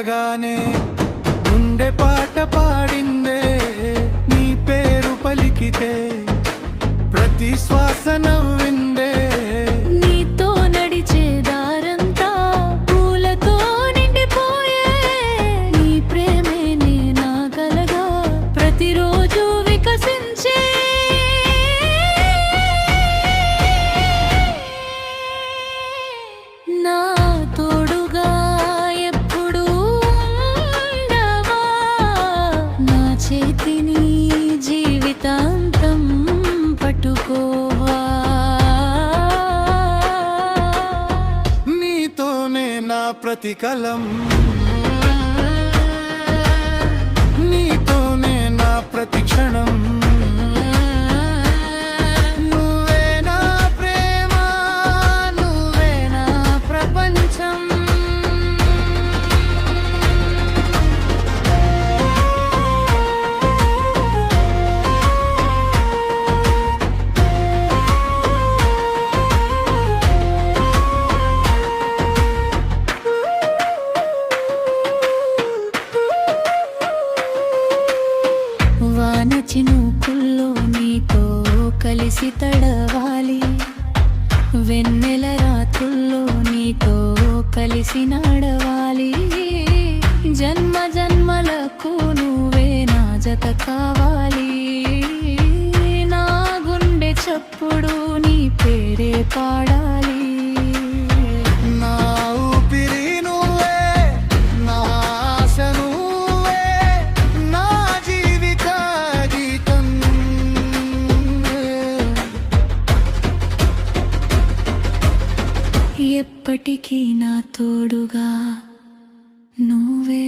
కలగానే గుండె పాట పాడిందే నీ పేరు పలికితే ప్రతి శ్వాస నవ్విందే నీతో నడిచే దారంతా పూలతో నిండిపోయే నీ ప్రేమే నేనా కలగా ప్రతిరోజు వికసించే నా తోడుగా ఎప్పుడు ఉండవా నా చేతిని జీవితాంతం పట్టుకోవా నీతోనే నా ప్రతికలం నీతోనే నా ప్రతి క్షణం నువ్వే నా ప్రేమ నువ్వే నా ప్రపంచం వాన చినుకుల్లో నీతో కలిసి తడవాలి వెన్నెల రాత్రుల్లో నీతో కలిసి నడవాలి జన్మ జన్మలకు నువ్వే నా జత కావాలి నా గుండె చప్పుడు నీ పేరే పాడాలి నా ఊపిరి నువ్వే నా ఆశ నువ్వే నా జీవిత గీతం ఎప్పటికీ నా తోడుగా నువ్వే